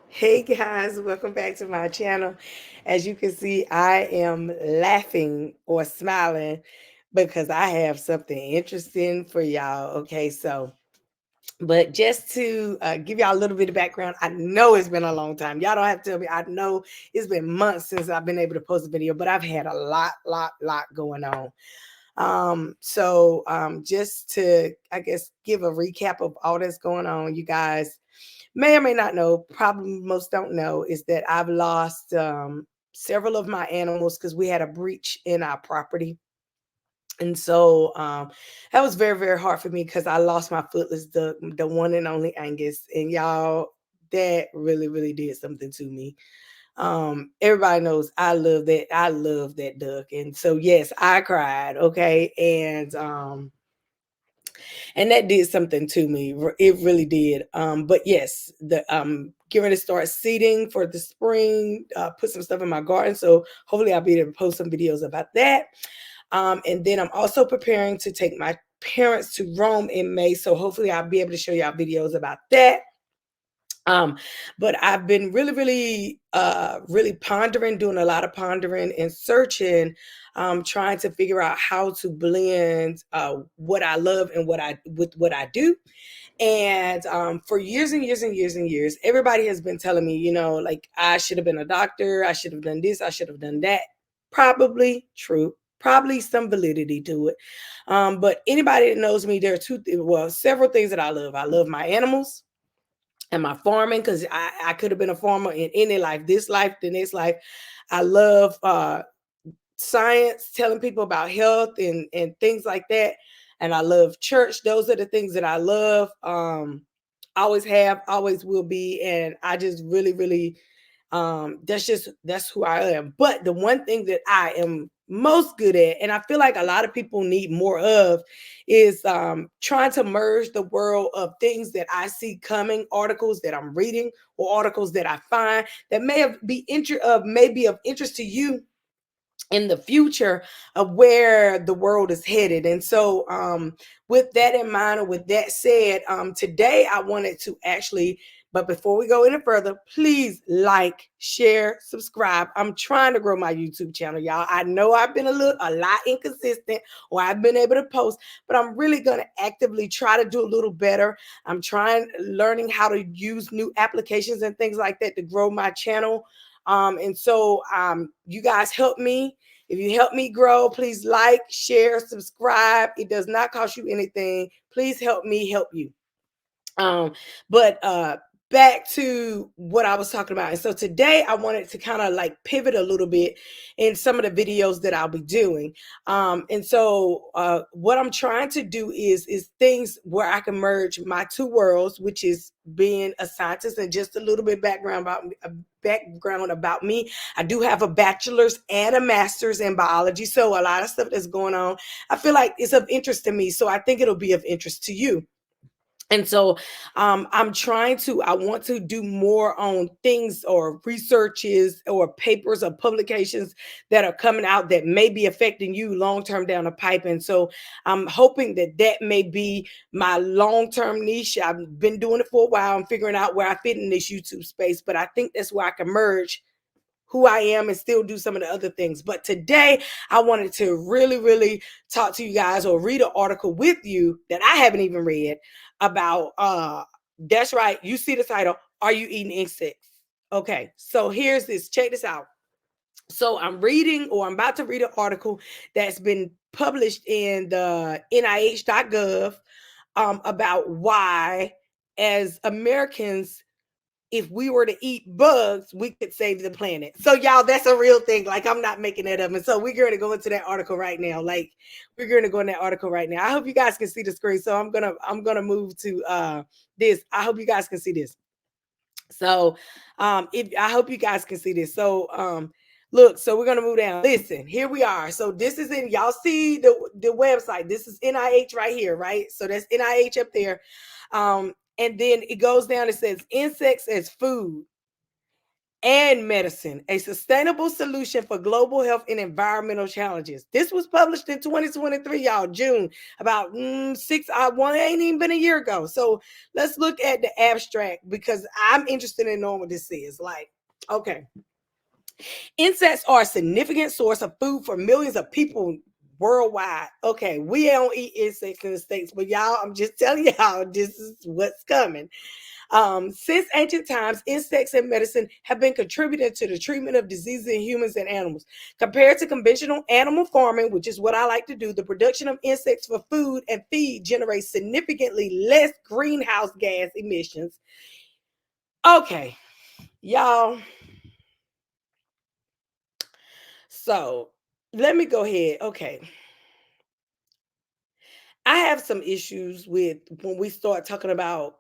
Hey guys, welcome back to my channel. As you can see, I am laughing or smiling because I have something interesting for y'all. Okay, but just to give y'all a little bit of background, I know it's been a long time. Y'all don't have to tell me. I know it's been months since I've been able to post a video, but I've had a lot going on. Just to, I guess, give a recap of all that's going on, you guys may or may not know, probably most don't know, is that I've lost several of my animals because we had a breach in our property. And that was very hard for me because I lost my footless duck, the one and only Angus. And y'all, that really did something to me. Everybody knows I love that. I love that duck. And so yes, I cried, okay? And that did something to me. It really did. But yes, the getting ready to start seeding for the spring. Put some stuff in my garden, so hopefully I'll be able to post some videos about that. And then I'm also preparing to take my parents to Rome in May, so hopefully I'll be able to show y'all videos about that. Um, but I've been really pondering, doing a lot of pondering and searching, trying to figure out how to blend what I love and what I do. And for years and years and years and years, everybody has been telling me, like I should have been a doctor, I should have done this, I should have done that. Probably true. Probably some validity to it. But anybody that knows me, there are several things that I love. I love my animals and my farming because I could have been a farmer in any life, this life, the next life. I love science, telling people about health and things like that. And I love church. Those are the things that I love. Always have, always will be. And I just really that's who I am. But the one thing that I am most good at, and I feel like a lot of people need more of, is trying to merge the world of things that I see coming, articles that I'm reading, or articles that I find that may be of interest to you in the future of where the world is headed. And so, with that in mind, or with that said, today I wanted to actually, but before we go any further, please like, share, subscribe. I'm trying to grow my YouTube channel, y'all. I know I've been a lot inconsistent, or I've been able to post, but I'm really going to actively try to do a little better. I'm learning how to use new applications and things like that to grow my channel. You guys help me. If you help me grow, please like, share, subscribe. It does not cost you anything. Please help me help you. But Back to what I was talking about. And so today I wanted to kind of like pivot a little bit in some of the videos that I'll be doing. What I'm trying to do is things where I can merge my two worlds, which is being a scientist, and just a little bit background about me. I do have a bachelor's and a master's in biology. So a lot of stuff that's going on, I feel like it's of interest to me. So I think it'll be of interest to you. I want to do more on things or researches or papers or publications that are coming out that may be affecting you long term down the pipe. And so I'm hoping that that may be my long term niche. I've been doing it for a while. I'm figuring out where I fit in this YouTube space, but I think that's where I can merge who I am and still do some of the other things. But today I wanted to really talk to you guys or read an article with you that I haven't even read about that's right, you see the title, Are You Eating Insects? Okay, so here's this. Check this out. So I'm about to read an article that's been published in the NIH.gov about why, as Americans, if we were to eat bugs, we could save the planet. So y'all, that's a real thing. Like, I'm not making that up. And so we're going to go into that article right now. Like, we're going to go in that article right now. I hope you guys can see the screen. So I'm gonna move to this. I hope you guys can see this. So if I hope you guys can see this. Look, so we're gonna move down. Listen, here we are. So this is in, y'all see the website. This is NIH right here, right? So that's NIH up there. And then it goes down, it says insects as food. and medicine, a sustainable solution for global health and environmental challenges. This was published in 2023, y'all, June, about one ain't even been a year ago. So let's look at the abstract because I'm interested in knowing what this is. Like, okay. Insects are a significant source of food for millions of people worldwide. Okay, we don't eat insects in the States, but y'all, I'm just telling y'all, this is what's coming. Since ancient times, insects and medicine have been contributing to the treatment of diseases in humans and animals. Compared to conventional animal farming, which is what I like to do, the production of insects for food and feed generates significantly less greenhouse gas emissions. Okay, y'all. So let me go ahead. Okay. I have some issues with when we start talking about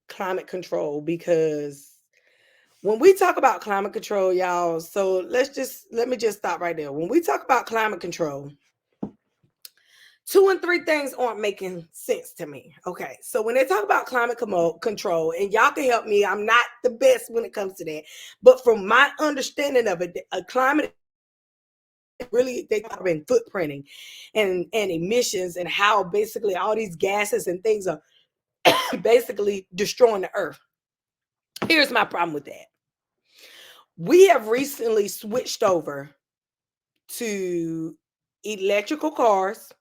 climate control because when we talk about climate control, y'all, so let me just stop right there. When we talk about climate control, two and three things aren't making sense to me. Okay. So when they talk about climate control, and y'all can help me, I'm not the best when it comes to that. But from my understanding of it, a climate really they talk about footprinting and emissions and how basically all these gases and things are basically destroying the earth. Here's my problem with that. We have recently switched over to electrical cars,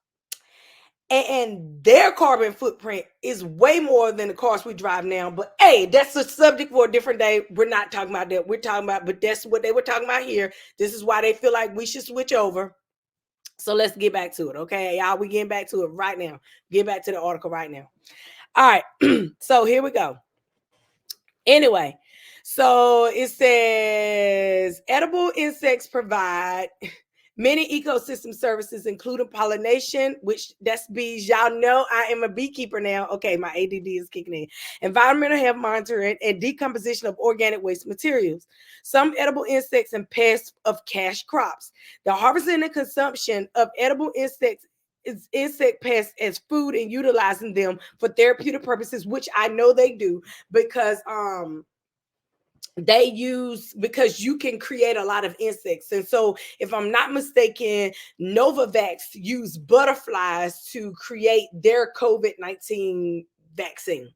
and their carbon footprint is way more than the cars we drive now. But hey, that's a subject for a different day. We're not talking about that. We're talking about, but that's what they were talking about here. This is why they feel like we should switch over. So let's get back to it. Okay, y'all, we getting back to it right now. Get back to the article right now. All right. So here we go. Anyway, so it says edible insects provide many ecosystem services, including pollination, which that's bees. Y'all know I am a beekeeper now. Okay, my ADD is kicking in. Environmental health monitoring and decomposition of organic waste materials. Some edible insects and pests of cash crops. The harvesting and consumption of edible insects is insect pests as food and utilizing them for therapeutic purposes, which I know they do because they use because you can create a lot of insects. And so if I'm not mistaken, Novavax used butterflies to create their COVID-19 vaccine.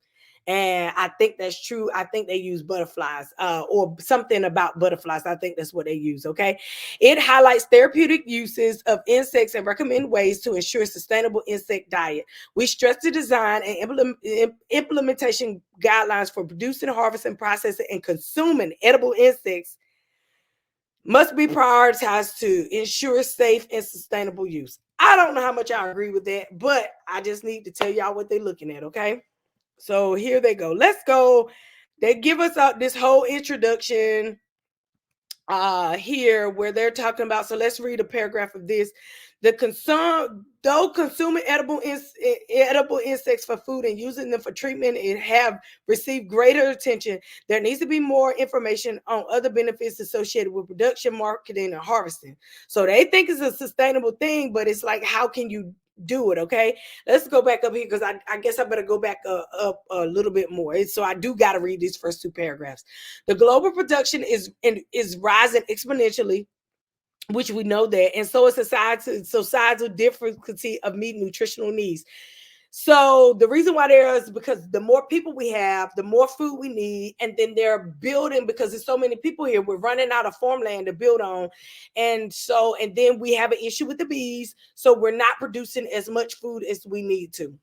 And I think that's true. I think they use butterflies or something about butterflies. I think that's what they use. Okay. It highlights therapeutic uses of insects and recommend ways to ensure sustainable insect diet. We stress the design and implementation guidelines for producing, harvesting, processing, and consuming edible insects must be prioritized to ensure safe and sustainable use. I don't know how much I agree with that, but I just need to tell y'all what they're looking at. Okay. So here they go. Let's go. They give us this whole introduction here where they're talking about. So let's read a paragraph of this. Though consuming edible insects for food and using them for treatment and have received greater attention, there needs to be more information on other benefits associated with production, marketing, and harvesting. So they think it's a sustainable thing, but it's like, how can you do it? Okay, let's go back up here because I guess I better go back up a little bit more. So I do got to read these first two paragraphs. The global production is rising exponentially, which we know that, and so is societal difficulty of meeting nutritional needs. So the reason why there is because the more people we have, the more food we need, and then they're building because there's so many people here. We're running out of farmland to build on, and then we have an issue with the bees. So we're not producing as much food as we need to.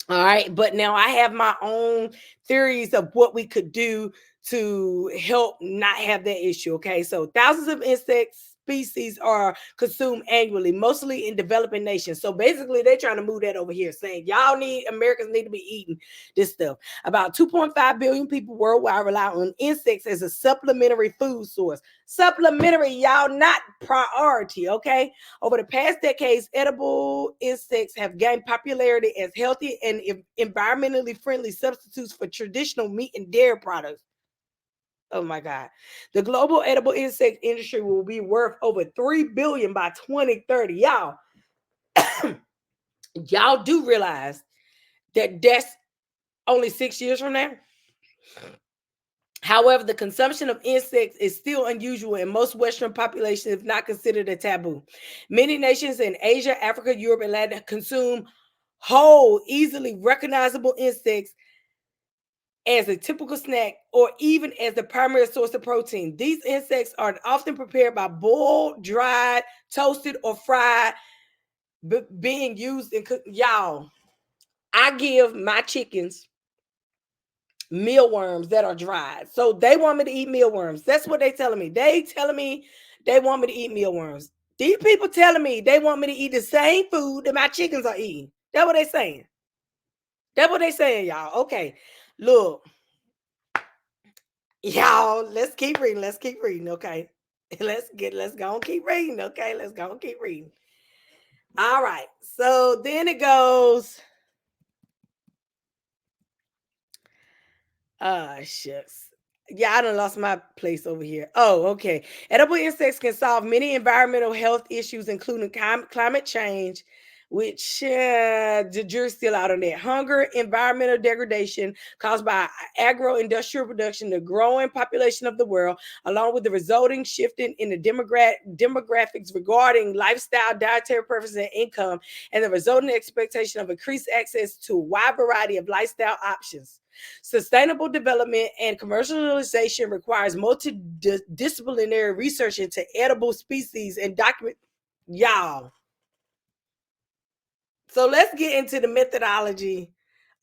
All right, but now I have my own theories of what we could do to help not have that issue. Okay, so thousands of insects species are consumed annually, mostly in developing nations. So basically, they're trying to move that over here, saying Americans need to be eating this stuff. About 2.5 billion people worldwide rely on insects as a supplementary food source. Supplementary, y'all, not priority. Okay, over the past decades, edible insects have gained popularity as healthy and environmentally friendly substitutes for traditional meat and dairy products. Oh my God. The global edible insect industry will be worth over 3 billion by 2030. Y'all do realize that that's only 6 years from now. However, the consumption of insects is still unusual in most Western populations, if not considered a taboo. Many nations in Asia, Africa, Europe, and Latin consume whole, easily recognizable insects as a typical snack or even as the primary source of protein. These insects are often prepared by boiled, dried, toasted, or fried, being used in cook. Y'all, I give my chickens mealworms that are dried. So they want me to eat mealworms. That's what they telling me. They telling me they want me to eat mealworms. These people telling me they want me to eat the same food that my chickens are eating. That's what they saying. That's what they saying, y'all. Okay. Look, y'all, let's keep reading. Let's keep reading. Okay. Let's go and keep reading. Okay. Let's go and keep reading. All right. So then it goes. Shucks. Yeah, I done lost my place over here. Oh, okay. Edible insects can solve many environmental health issues, including climate change, which the jury's still out on that. Hunger, environmental degradation caused by agro-industrial production, the growing population of the world, along with the resulting shifting in the demographics regarding lifestyle, dietary preferences, and income, and the resulting expectation of increased access to a wide variety of lifestyle options. Sustainable development and commercialization requires multidisciplinary research into edible species and document. Y'all. So let's get into the methodology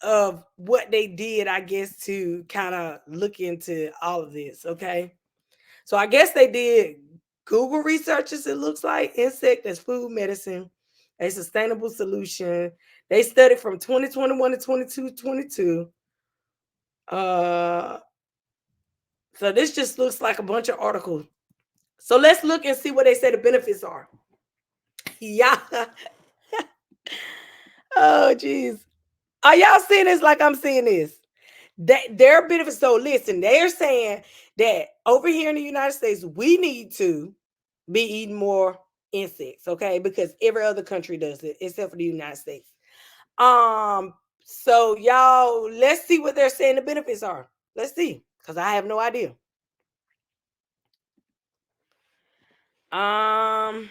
of what they did, I guess, to kind of look into all of this. Okay. So I guess they did Google researches, it looks like insect as food medicine, a sustainable solution. They studied from 2021 to 2222. Uh So this just looks like a bunch of articles. So let's look and see what they say the benefits are. Yeah. Oh, geez. Are y'all seeing this like I'm seeing this? Their benefits. So listen, they're saying that over here in the United States, we need to be eating more insects, okay? Because every other country does it except for the United States. Um, so y'all, let's see what they're saying the benefits are. Let's see, because I have no idea. Um,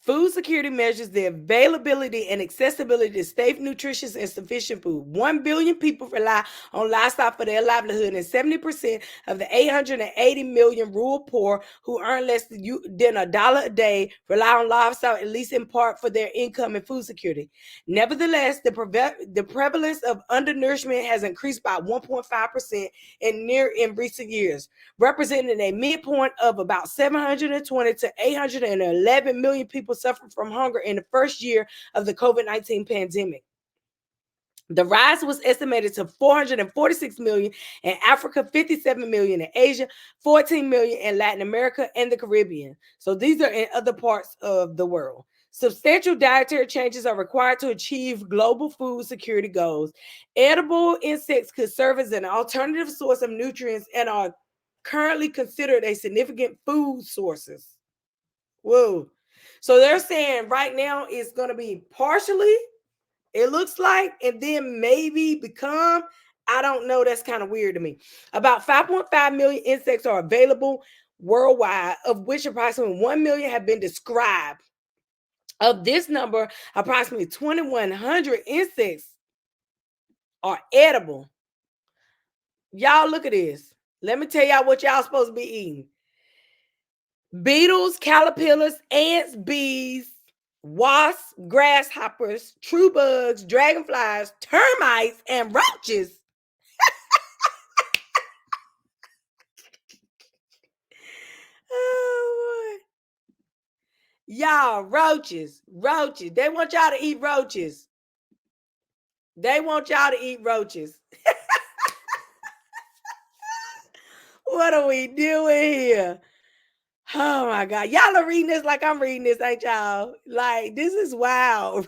Food security measures the availability and accessibility to safe, nutritious, and sufficient food. 1 billion people rely on livestock for their livelihood, and 70% of the 880 million rural poor who earn less than $1 a day rely on livestock, at least in part, for their income and food security. Nevertheless, the prevalence of undernourishment has increased by 1.5% in recent years, representing a midpoint of about 720 to 811 million people suffering from hunger in the first year of the COVID-19 pandemic. The rise was estimated to 446 million in Africa, 57 million in Asia, 14 million in Latin America and the Caribbean. So these are in other parts of the world. Substantial dietary changes are required to achieve global food security goals. Edible insects could serve as an alternative source of nutrients and are currently considered a significant food sources. Whoa. So they're saying right now it's going to be partially, it looks like, and then maybe become, I don't know. That's kind of weird to me. About 5.5 million insects are available worldwide, of which approximately 1 million have been described. Of this number, approximately 2,100 insects are edible. Y'all look at this. Let me tell y'all what y'all supposed to be eating. Beetles, caterpillars, ants, bees, wasps, grasshoppers, true bugs, dragonflies, termites, and roaches. Oh, boy. Y'all, roaches, roaches. They want y'all to eat roaches. They want y'all to eat roaches. What are we doing here? Oh my God. Y'all are reading this like I'm reading this, ain't y'all? Like, this is wild.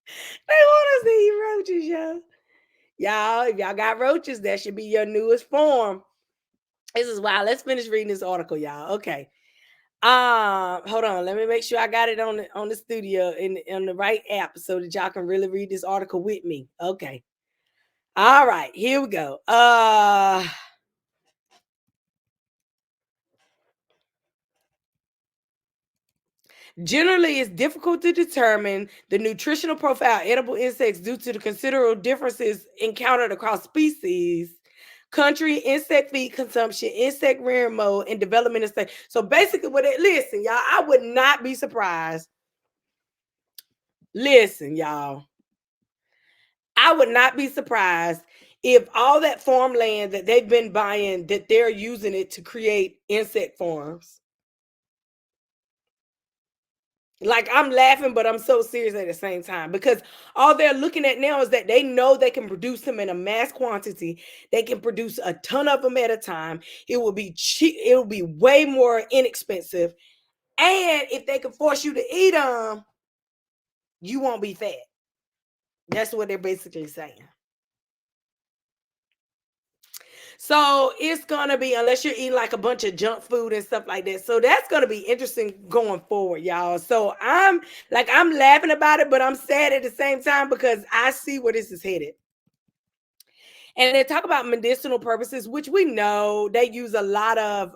They want us to eat roaches, y'all. Y'all, if y'all got roaches, that should be your newest form. This is wild. Let's finish reading this article, y'all. Okay. Hold on. Let me make sure I got it on the studio in on the right app so that y'all can really read this article with me. Okay. All right, here we go. Generally, it's difficult to determine the nutritional profile of edible insects due to the considerable differences encountered across species, country, insect feed consumption, insect rearing mode, and development of state. So basically, what it listen, y'all, I would not be surprised. Listen, y'all, I would not be surprised if all that farmland that they've been buying, that they're using it to create insect farms. Like, I'm laughing, but I'm so serious at the same time because all they're looking at now is that they know they can produce them in a mass quantity. They can produce a ton of them at a time. It will be cheap. It will be way more inexpensive. And if they can force you to eat them, you won't be fat. That's what they're basically saying. So it's gonna be, unless you're eating like a bunch of junk food and stuff like that. So that's gonna be interesting going forward, y'all. So I'm laughing about it, but I'm sad at the same time because I see where this is headed. And they talk about medicinal purposes, which we know they use a lot of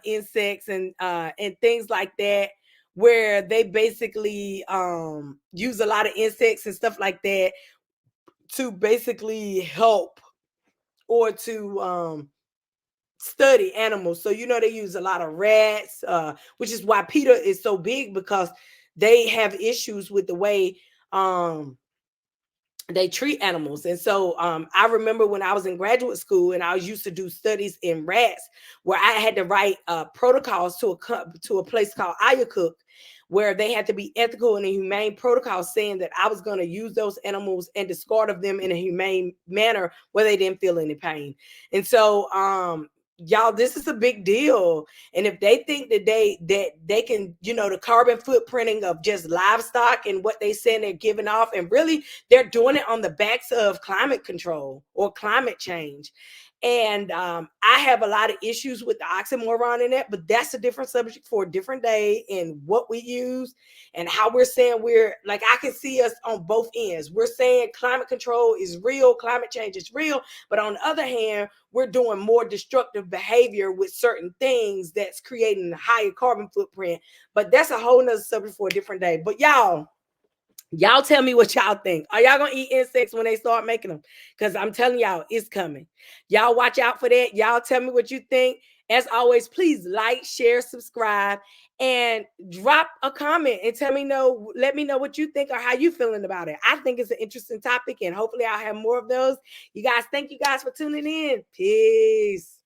insects and things like that, where they basically use a lot of insects and stuff like that to basically help or to study animals. So they use a lot of rats, which is why PETA is so big, because they have issues with the way um they treat animals. And so I remember when I was in graduate school and I was used to do studies in rats, where I had to write protocols to a place called Ayacook, where they had to be ethical and a humane protocol, saying that I was going to use those animals and discard of them in a humane manner where they didn't feel any pain. And so y'all, this is a big deal. And if they think that they can, the carbon footprinting of just livestock and what they saying they're giving off, and really they're doing it on the backs of climate control or climate change. And I have a lot of issues with the oxymoron in that, but that's a different subject for a different day, and what we use and how we're saying, we're like, I can see us on both ends. We're saying climate control is real, climate change is real, but on the other hand, we're doing more destructive behavior with certain things that's creating a higher carbon footprint. But that's a whole nother subject for a different day. But y'all tell me what y'all think. Are y'all gonna eat insects when they start making them? Because I'm telling y'all, it's coming. Y'all watch out for that. Y'all tell me what you think. As always, please like, share, subscribe, and drop a comment and let me know what you think or how you feeling about it. I think it's an interesting topic, and hopefully I'll have more of those. You guys, thank you guys for tuning in. Peace.